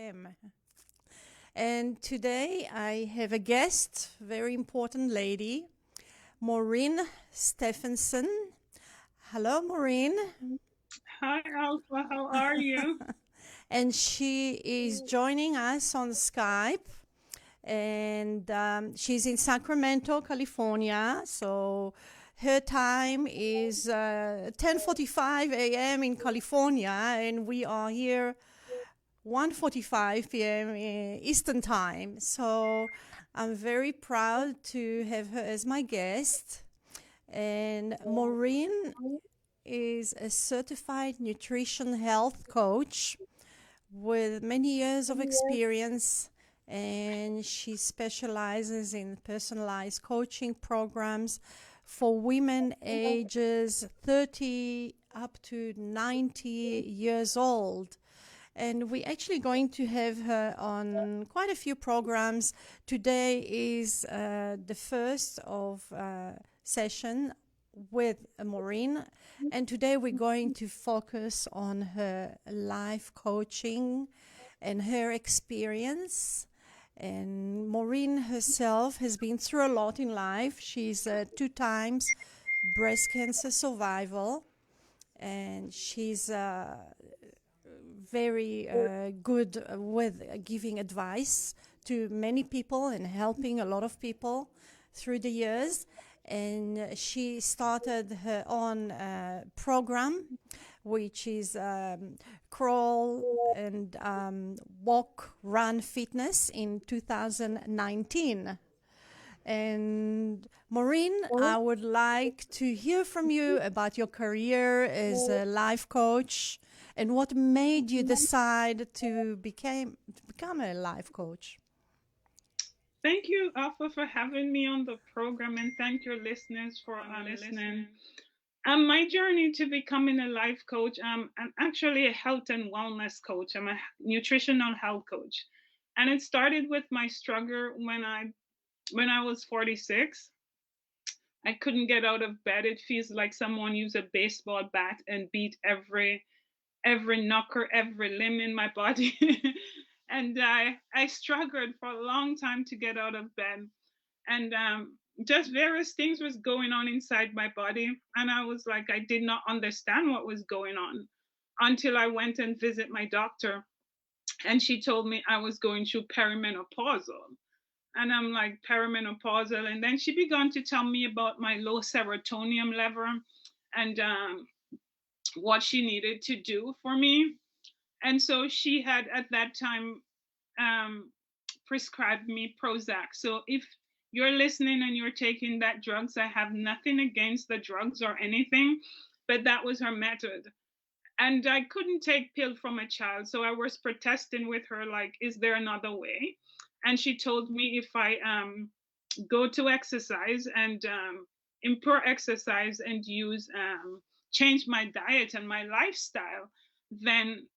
p.m. And today I have a guest, very important lady, Maureen Stephenson. Hello, Maureen. Hi, Alpha. How are you? And she is joining us on Skype. And she's in Sacramento, California. So her time is 10:45 a.m. in California, and we are here 1:45 p.m. Eastern Time. So I'm very proud to have her as my guest. And Maureen is a certified nutrition health coach with many years of experience, and she specializes in personalized coaching programs for women ages 30 up to 90 years old. And we're actually going to have her on quite a few programs. Today is the first of session with Maureen, and today we're going to focus on her life coaching and her experience. And Maureen herself has been through a lot in life. She's two times breast cancer survival, and she's very good with giving advice to many people and helping a lot of people through the years. And she started her own program, which is crawl and walk, run fitness in 2019. And Maureen, I would like to hear from you about your career as a life coach and what made you decide to become a life coach. Thank you, Alpha, for having me on the program, and thank your listeners for listening. My journey to becoming a life coach, I'm actually a health and wellness coach. I'm a nutritional health coach, and it started with my struggle when I was 46. I couldn't get out of bed. It feels like someone used a baseball bat and beat every knuckle, every limb in my body. And I struggled for a long time to get out of bed. And just various things was going on inside my body. And I was like, I did not understand what was going on until I went and visit my doctor. And she told me I was going through perimenopausal. And I'm like, perimenopausal. And then she began to tell me about my low serotonin level and what she needed to do for me. And so she had at that time um, prescribed me Prozac. So if you're listening and you're taking that drugs, I have nothing against the drugs or anything, but that was her method. And I couldn't take pill from a child, so I was protesting with her, like, is there another way? And she told me if I go to exercise and improve exercise and use change my diet and my lifestyle, then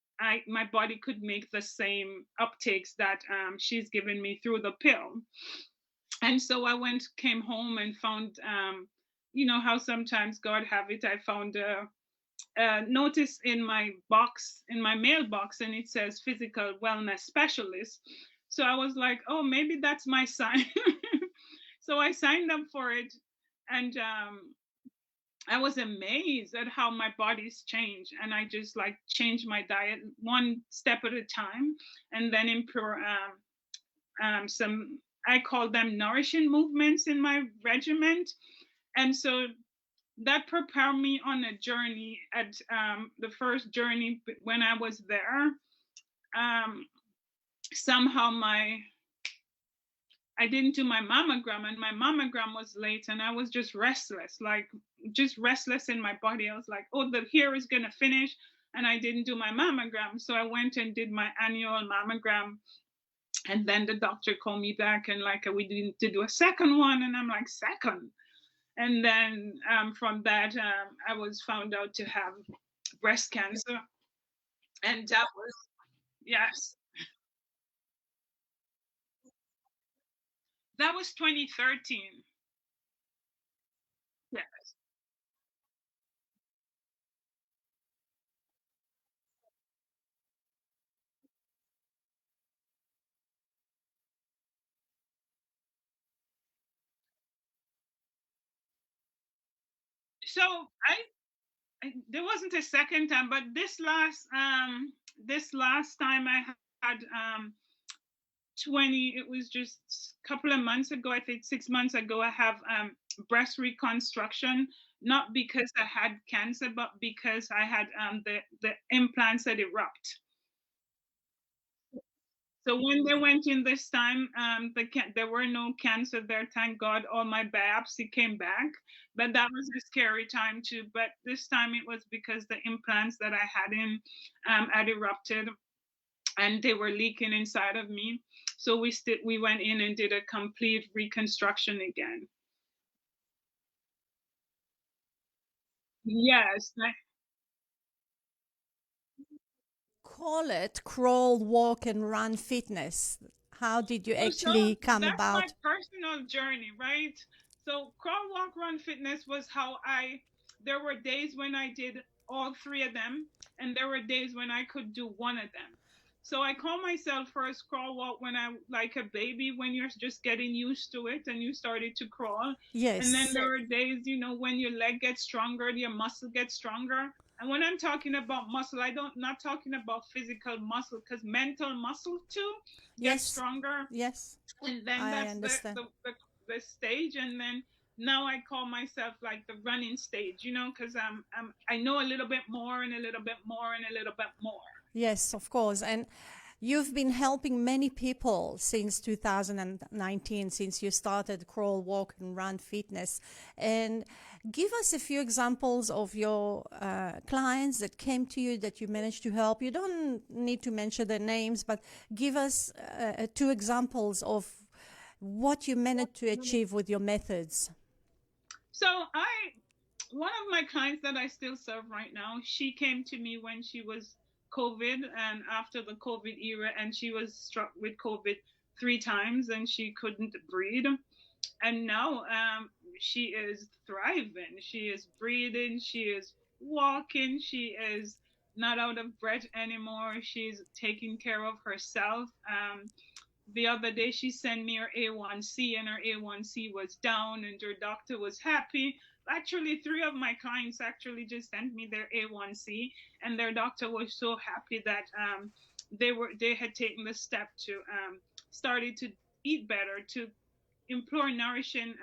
my body could make the same uptakes that she's given me through the pill. And so I came home and found, you know how sometimes God have it. I found a notice in my box, in my mailbox, and it says physical wellness specialist. So I was like, oh, maybe that's my sign. So I signed up for it, and I was amazed at how my body's changed. And I just like changed my diet one step at a time, and then improve some, I call them nourishing movements in my regiment. And so that prepared me on a journey. At the first journey when I was there, um, somehow my I didn't do my mammogram, and my mammogram was late, and I was just restless, like just restless in my body. I was like, oh, the hair is gonna finish, and I didn't do my mammogram. So I went and did my annual mammogram, and then the doctor called me back and like, we need to do a second one, and I'm like, second? And then from that, I was found out to have breast cancer, and that was, yes, that was 2013. Yeah. So there wasn't a second time, but this last time I had 20, it was just a couple of months ago, I think 6 months ago, I have breast reconstruction, not because I had cancer, but because I had the implants that erupt. So when they went in this time, there were no cancer there. Thank God, all my biopsy came back. But that was a scary time too. But this time it was because the implants that I had in had erupted, and they were leaking inside of me. So we went in and did a complete reconstruction again. Yes. Call it crawl, walk, and run fitness. How did you Oh, so actually come that's my about? personal journey, right? So crawl, walk, run, fitness was how there were days when I did all three of them, and there were days when I could do one of them. So I call myself first crawl, walk when I like a baby, when you're just getting used to it and you started to crawl. And then Yes. there are days, when your leg gets stronger, your muscle gets stronger. And when I'm talking about muscle, I don't not talking about physical muscle, because mental muscle too gets Yes. stronger. Yes. And then I that's understand. the stage. And then now I call myself like the running stage, because I know a little bit more and a little bit more and a little bit more. Yes, of course. And you've been helping many people since 2019, since you started Crawl, Walk, and Run Fitness. And give us a few examples of your clients that came to you that you managed to help. You don't need to mention their names, but give us two examples of what you managed to achieve with your methods. So one of my clients that I still serve right now, she came to me when she was COVID and after the COVID era, and she was struck with COVID 3 times and she couldn't breathe. And now she is thriving. She is breathing. She is walking. She is not out of breath anymore. She's taking care of herself. The other day she sent me her A1C, and her A1C was down and her doctor was happy. Actually, three of my clients actually just sent me their A1C, and their doctor was so happy that they had taken the step to started to eat better, to employ nourishing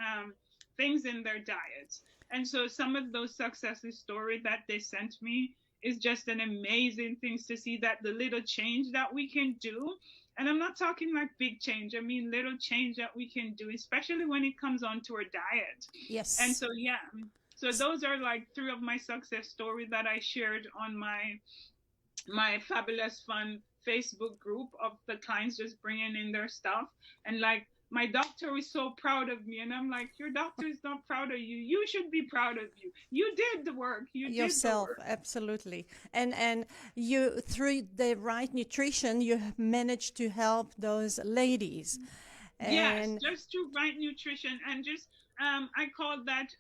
things in their diets. And so some of those success stories that they sent me is just an amazing things to see, that the little change that we can do. And I'm not talking like big change. I mean little change that we can do, especially when it comes on to our diet. And Yes. so yeah. So those are like three of my success stories that I shared on my Fabulous Fun Facebook group of the clients just bringing in their stuff. And like, my doctor is so proud of me. And I'm like, your doctor is not proud of you. You should be proud of you. You did the work. You did the Yourself, work. absolutely. And you, through the right nutrition, you have managed to help those ladies. Yes, And just through right nutrition and just I call that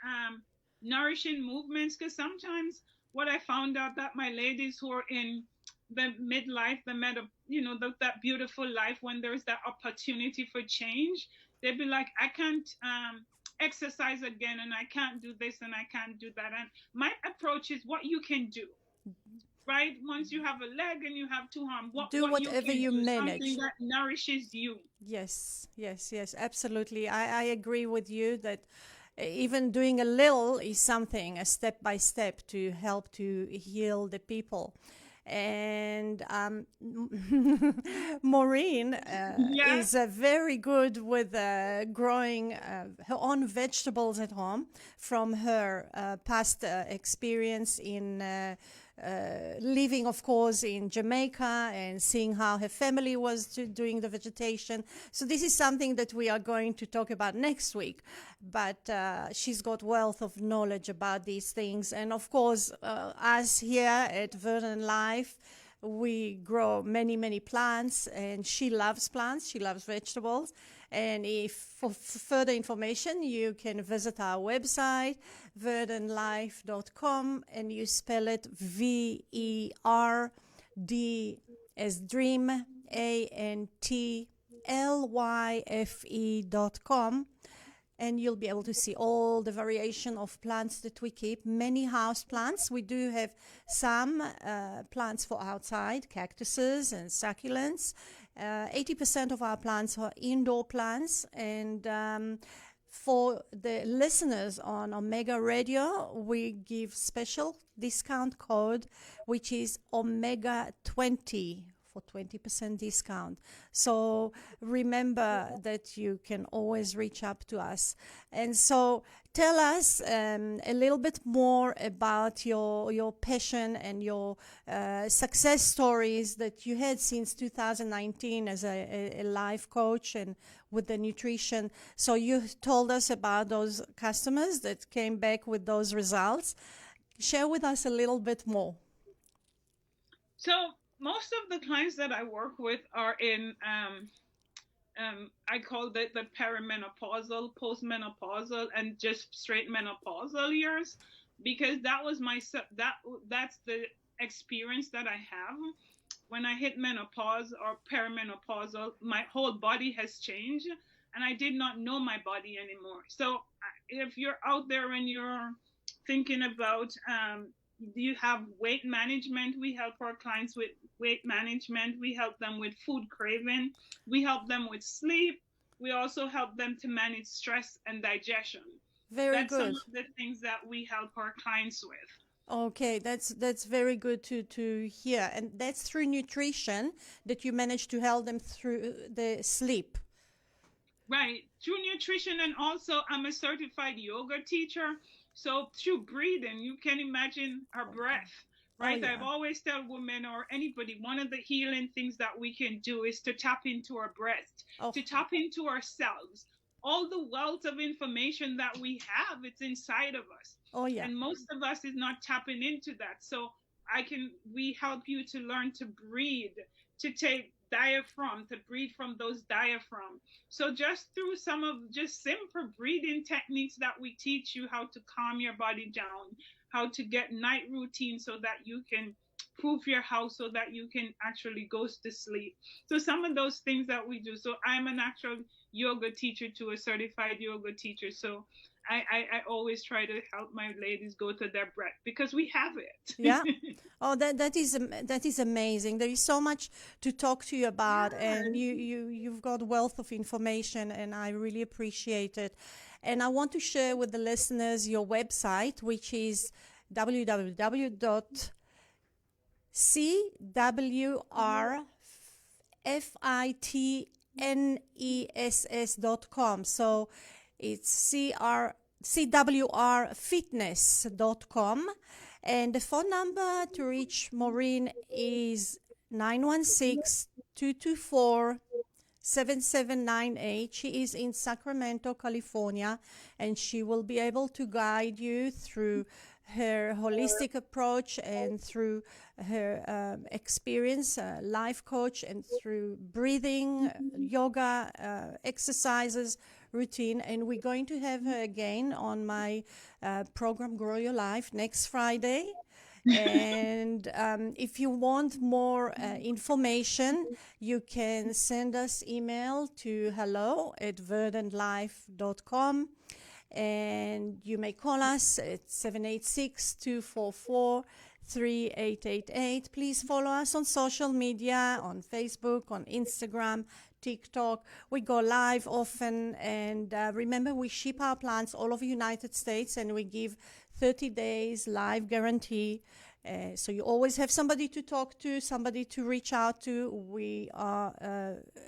nourishing movements, because sometimes what I found out that my ladies who are in the midlife, that beautiful life, when there's that opportunity for change, they'd be like, I can't exercise again, and I can't do this, and I can't do that. And my approach is what you can do, right? Once you have a leg and you have two arms, do what you whatever can you do, something manage. that nourishes you. Yes, yes, yes, absolutely. I agree with you that even doing a little is something, a step by step to help to heal the people. And Maureen Yeah. is very good with growing her own vegetables at home from her past experience in living, of course, in Jamaica and seeing how her family was doing the vegetation. So this is something that we are going to talk about next week. But she's got wealth of knowledge about these things. And of course, us here at Verdant Lyfe, we grow many, many plants, and she loves plants. She loves vegetables. And if for further information, you can visit our website, verdantlyfe.com, and you spell it VERD as dream, ANTLYFE.com. and you'll be able to see all the variation of plants that we keep. Many house plants. We do have some plants for outside, cactuses and succulents. 80% of our plants are indoor plants, and for the listeners on Omega Radio, we give special discount code, which is Omega 20 for 20% discount. So remember that you can always reach up to us. And so tell us a little bit more about your passion and your success stories that you had since 2019 as a life coach and with the nutrition. So you told us about those customers that came back with those results. Share with us a little bit more. So most of the clients that I work with are in I call it the perimenopausal, postmenopausal, and just straight menopausal years, because that's the experience that I have. When I hit menopause or perimenopausal, my whole body has changed, and I did not know my body anymore. So if you're out there and you're thinking about you have weight management, we help our clients with weight management. We help them with food craving. We help them with sleep. We also help them to manage stress and digestion. Very That's some good. of the things that we help our clients with. Okay, that's very good to hear. And that's through nutrition that you manage to help them through the sleep. Right. Through nutrition, and also I'm a certified yoga teacher. So through breathing, you can imagine our breath, Oh right? I've yeah. always tell women or anybody, one of the healing things that we can do is to tap into our breath, Oh, to tap into ourselves. All the wealth of information that we have, it's inside of us. oh yeah. And most of us is not tapping into that. So we help you to learn to breathe, to take diaphragm, to breathe from those diaphragm. So just through some of just simple breathing techniques that we teach you, how to calm your body down, how to get night routine so that you can proof your house so that you can actually go to sleep. So some of those things that we do. So I'm an actual yoga teacher to a certified yoga teacher. So I always try to help my ladies go to their breath because we have Yeah. it. Oh, that is amazing. There is so much to talk to you about, and Yes. you've got wealth of information, and I really appreciate it. And I want to share with the listeners your website, which is www.cwrfitness.com. So it's cwrfitness.com. And the phone number to reach Maureen is 916-224-7798. She is in Sacramento, California, and she will be able to guide you through her holistic approach and through her experience, life coach, and through breathing, yoga, exercises, routine. And we're going to have her again on my program Grow Your Life next Friday. And if you want more information, you can send us email to hello@verdantlyfe.com, and you may call us at 786-244-3888. Please follow us on social media, on Facebook, on Instagram, TikTok. We go live often, and remember, we ship our plants all over the United States, and we give 30 days live guarantee. So you always have somebody to talk to, somebody to reach out to. We are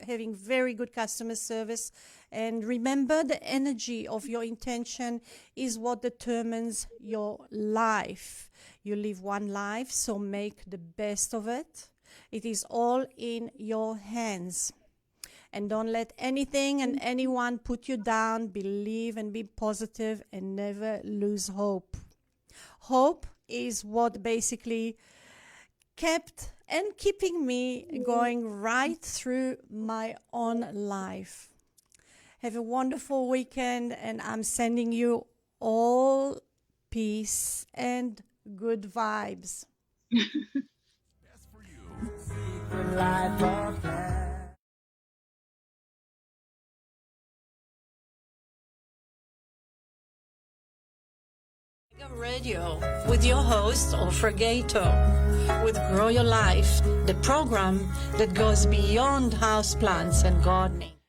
having very good customer service. And remember, the energy of your intention is what determines your life. You live one life, so make the best of it. It is all in your hands. And don't let anything and anyone put you down. Believe and be positive and never lose hope. Hope is what basically kept and keeping me going right through my own life. Have a wonderful weekend, and I'm sending you all peace and good vibes. Secret life of Radio with your host, Ofra Gaito, with Grow Your Life, the program that goes beyond houseplants and gardening.